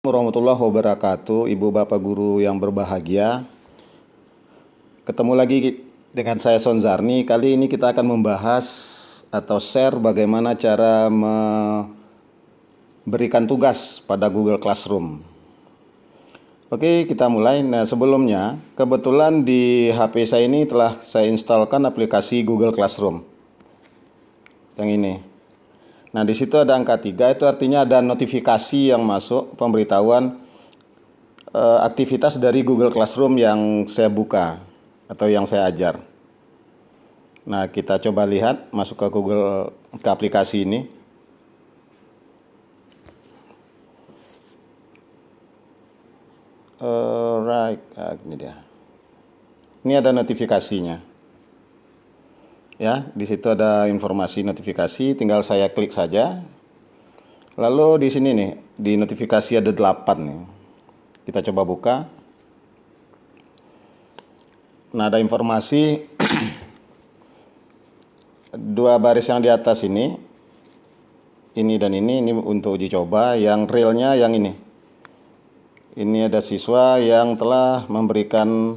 Warahmatullahi wabarakatuh, Ibu Bapak Guru yang berbahagia. Ketemu lagi dengan saya Sonzarni. Kali ini kita akan membahas atau share bagaimana cara memberikan tugas pada Google Classroom. Oke, kita mulai. Nah, sebelumnya kebetulan di HP saya ini telah saya instalkan aplikasi Google Classroom. Yang ini. Nah, di situ ada angka 3, itu artinya ada notifikasi yang masuk, pemberitahuan aktivitas dari Google Classroom yang saya buka atau yang saya ajar. Nah, kita coba lihat, masuk ke aplikasi ini. Alright, ini dia. Ini ada notifikasinya. Ya, di situ ada informasi notifikasi, tinggal saya klik saja. Lalu di sini nih, di notifikasi ada 8 nih. Kita coba buka. Nah, ada informasi 2 baris yang di atas ini dan ini untuk uji coba. Yang realnya yang ini. Ini ada siswa yang telah memberikan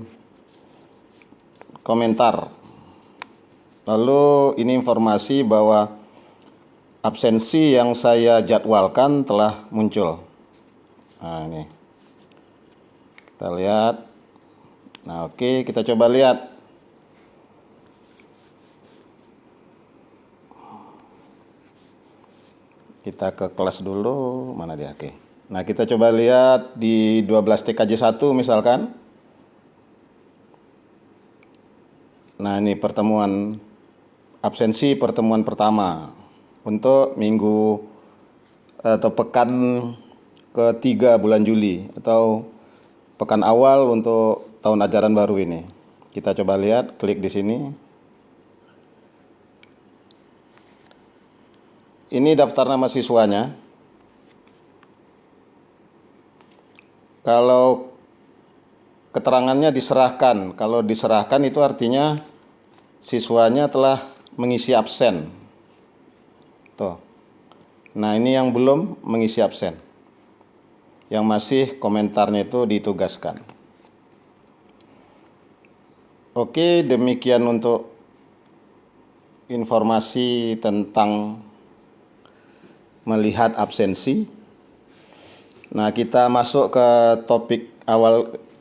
komentar. Lalu ini informasi bahwa absensi yang saya jadwalkan telah muncul. Nah, ini. Kita lihat. Nah, oke, kita coba lihat. Kita ke kelas dulu. Mana dia? Oke. Nah, kita coba lihat di 12 TKJ 1 misalkan. Nah, ini absensi pertemuan pertama untuk minggu atau pekan ke-3 bulan Juli atau pekan awal untuk tahun ajaran baru ini. Kita coba lihat, klik di sini. Ini daftar nama siswanya. Kalau keterangannya diserahkan, kalau diserahkan itu artinya siswanya telah mengisi absen. Tuh. Nah, ini yang belum mengisi absen. Yang masih komentarnya itu ditugaskan. Oke, demikian untuk informasi tentang melihat absensi. Nah, kita masuk ke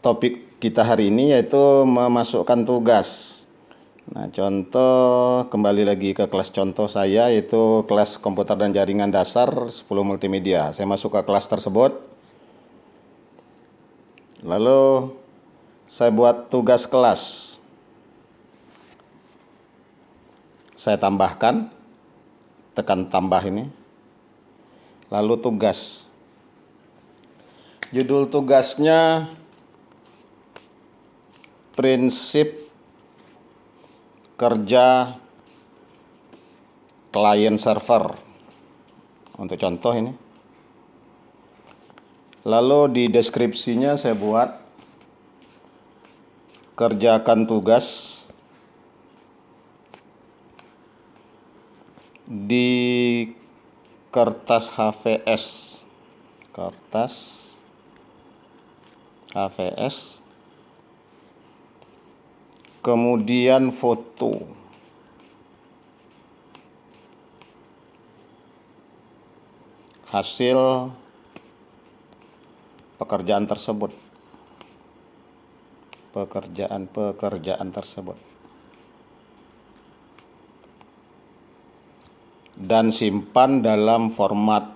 topik kita hari ini, yaitu memasukkan tugas. Nah, contoh, kembali lagi ke kelas contoh saya, yaitu kelas komputer dan jaringan dasar 10 multimedia. Saya masuk ke kelas tersebut. Lalu saya buat tugas kelas. Saya tambahkan, tekan tambah ini. Lalu tugas. Judul tugasnya prinsip kerja client server. Untuk contoh ini. Lalu di deskripsinya saya buat kerjakan tugas di kertas HVS, kemudian foto, hasil pekerjaan tersebut, pekerjaan tersebut, dan simpan dalam format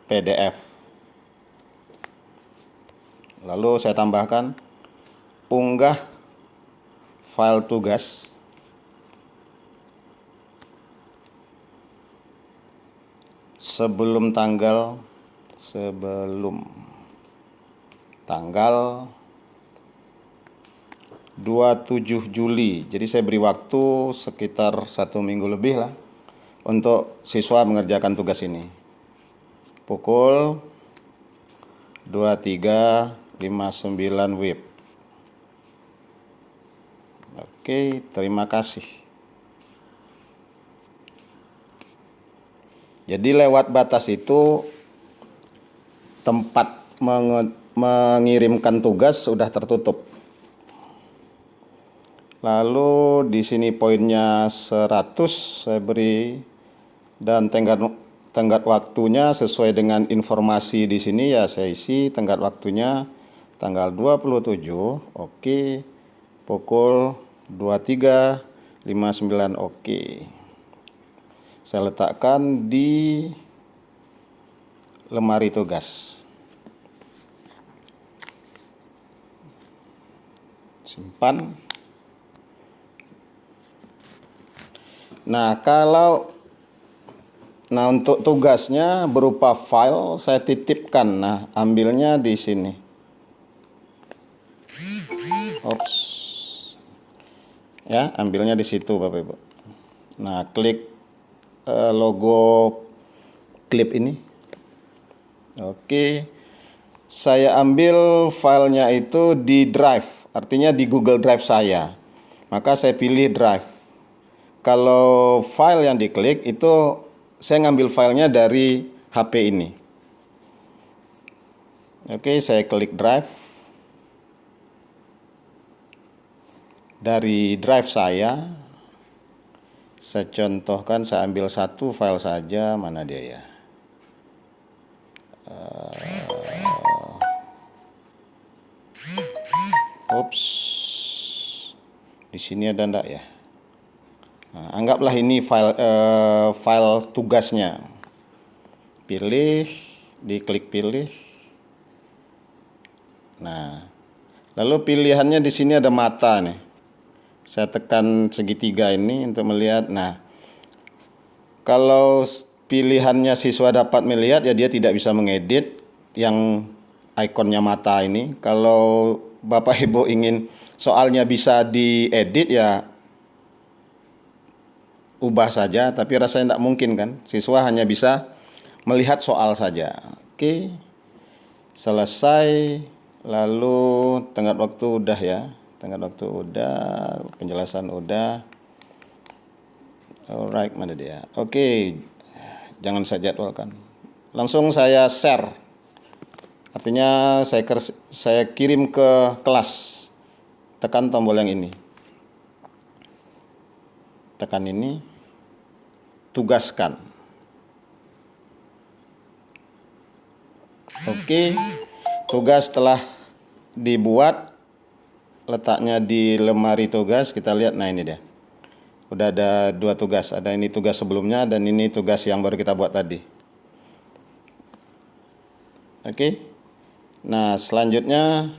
PDF. Lalu saya tambahkan unggah file tugas sebelum tanggal 27 Juli. Jadi saya beri waktu sekitar 1 minggu lebih lah untuk siswa mengerjakan tugas ini. Pukul 23.59 WIB. Oke, terima kasih. Jadi lewat batas itu tempat mengirimkan tugas sudah tertutup. Lalu di sini poinnya 100 saya beri, dan tenggat waktunya sesuai dengan informasi di sini ya saya isi tenggat waktunya tanggal 27, oke, pukul 23.59, oke. Saya letakkan di lemari tugas. Simpan. Nah, untuk tugasnya berupa file saya titipkan. Nah, ambilnya di sini. Ops. Ya, ambilnya di situ Bapak Ibu. Nah, klik logo klip ini. Oke. Saya ambil filenya itu di drive, artinya di Google Drive saya. Maka saya pilih drive. Kalau file yang diklik itu saya ngambil filenya dari HP ini. Oke, saya klik drive. Dari drive saya contohkan, saya ambil satu file saja, mana dia ya? Ups, di sini ada enggak ya? Nah, anggaplah ini file tugasnya. Pilih, diklik pilih. Nah, lalu pilihannya di sini ada mata nih. Saya tekan segitiga ini untuk melihat. Nah, kalau pilihannya siswa dapat melihat ya dia tidak bisa mengedit yang ikonnya mata ini. Kalau Bapak Ibu ingin soalnya bisa diedit ya ubah saja, tapi rasanya tidak mungkin kan. Siswa hanya bisa melihat soal saja. Oke. Selesai. Lalu tenggat waktu udah ya. Tenggat waktu udah, penjelasan udah. Alright, mana dia? Oke. Jangan saya jadwalkan. Langsung saya share. Artinya saya kirim ke kelas. Tekan tombol yang ini. Tekan ini. Tugaskan. Oke. Tugas telah dibuat. Letaknya di lemari tugas. Kita lihat, nah ini dia. Udah ada dua tugas. Ada ini tugas sebelumnya dan ini tugas yang baru kita buat tadi. Oke. Nah, selanjutnya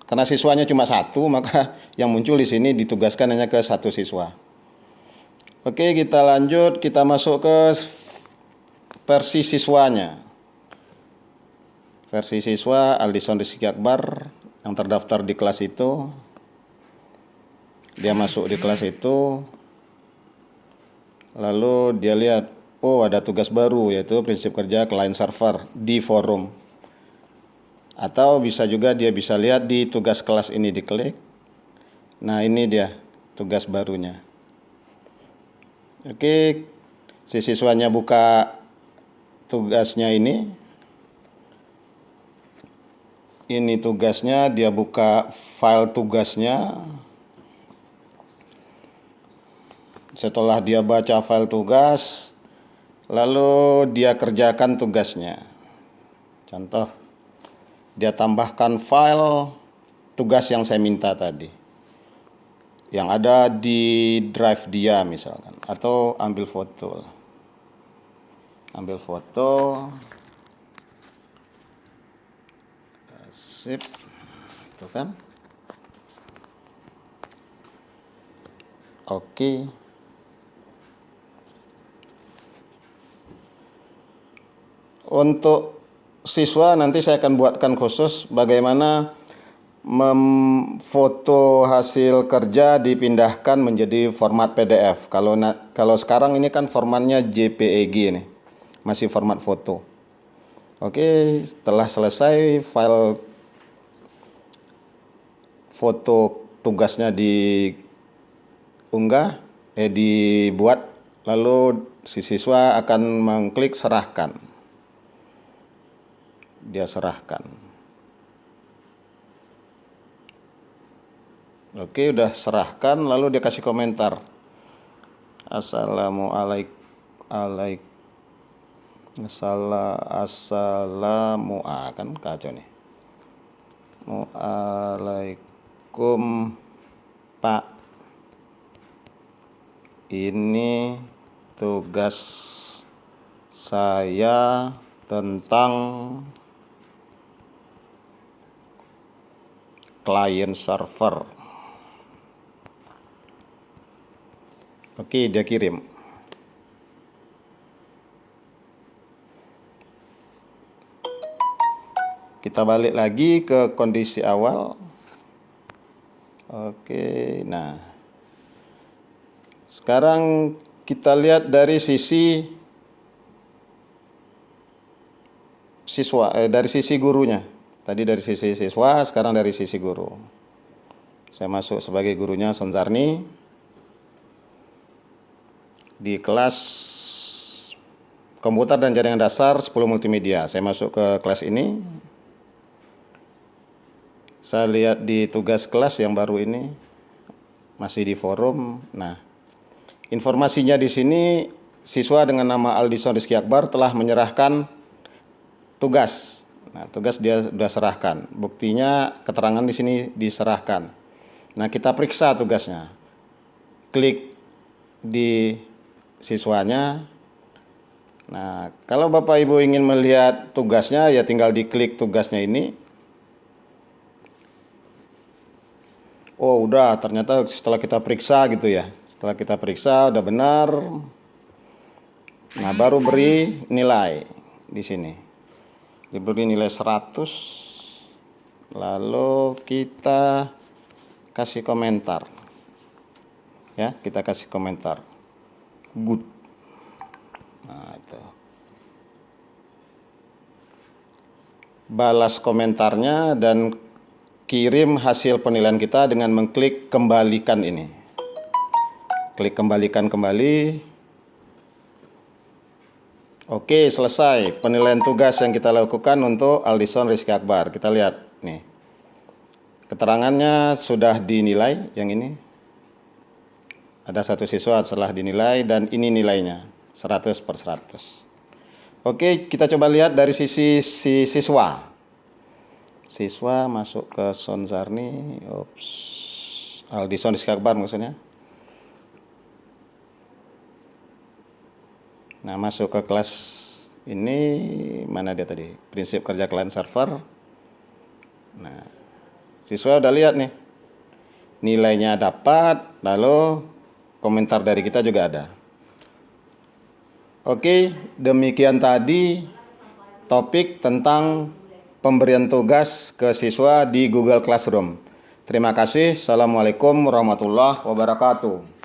karena siswanya cuma satu, maka yang muncul di sini ditugaskan hanya ke satu siswa. Oke, kita lanjut, kita masuk ke versi siswanya. Versi siswa Aldison Rizky Akbar yang terdaftar di kelas itu. Dia masuk di kelas itu. Lalu dia lihat, oh ada tugas baru yaitu prinsip kerja client server di forum. Atau bisa juga dia bisa lihat di tugas kelas ini, diklik. Nah, ini dia tugas barunya. Oke, si siswanya buka tugasnya ini. Ini tugasnya, dia buka file tugasnya. Setelah dia baca file tugas, lalu dia kerjakan tugasnya. Contoh, dia tambahkan file tugas yang saya minta tadi, yang ada di drive dia misalkan, atau ambil foto. Ambil foto. Sip. Itu kan. Oke. Untuk siswa nanti saya akan buatkan khusus bagaimana memfoto hasil kerja dipindahkan menjadi format PDF. Kalau sekarang ini kan formatnya JPEG ini, masih format foto. Oke, setelah selesai file foto tugasnya dibuat, lalu si siswa akan mengklik serahkan. Dia serahkan. Oke, udah serahkan, lalu dia kasih komentar. Assalamu kan kacau nih. Waalaikum Pak, ini tugas saya tentang client server. Oke, dia kirim. Kita balik lagi ke kondisi awal. Oke, nah sekarang kita lihat dari sisi siswa, dari sisi gurunya. Tadi dari sisi siswa, sekarang dari sisi guru. Saya masuk sebagai gurunya Sonzarni di kelas komputer dan jaringan dasar 10 multimedia. Saya masuk ke kelas ini. Saya lihat di tugas kelas yang baru ini, masih di forum. Nah, informasinya di sini, siswa dengan nama Aldison Rizky Akbar telah menyerahkan tugas. Nah, tugas dia sudah serahkan. Buktinya keterangan di sini diserahkan. Nah, kita periksa tugasnya. Klik di siswanya. Nah, kalau Bapak Ibu ingin melihat tugasnya, ya tinggal diklik tugasnya ini. Oh, udah, ternyata setelah kita periksa gitu ya. Setelah kita periksa udah benar. Nah, baru beri nilai di sini. Diberi nilai 100. Lalu kita kasih komentar. Ya, kita kasih komentar. Good. Nah, itu. Balas komentarnya dan kirim hasil penilaian kita dengan mengklik kembalikan ini. Klik kembalikan kembali. Oke, selesai penilaian tugas yang kita lakukan untuk Aldison Rizky Akbar. Kita lihat nih. Keterangannya sudah dinilai yang ini. Ada satu siswa setelah dinilai dan ini nilainya 100/100. Oke, kita coba lihat dari sisi siswa. Siswa masuk ke Sonzarni, Aldison Rizky Akbar maksudnya. Nah, masuk ke kelas ini, mana dia tadi? Prinsip kerja client server. Nah, siswa udah lihat nih. Nilainya dapat, lalu komentar dari kita juga ada. Oke, demikian tadi topik tentang pemberian tugas ke siswa di Google Classroom. Terima kasih. Assalamualaikum warahmatullahi wabarakatuh.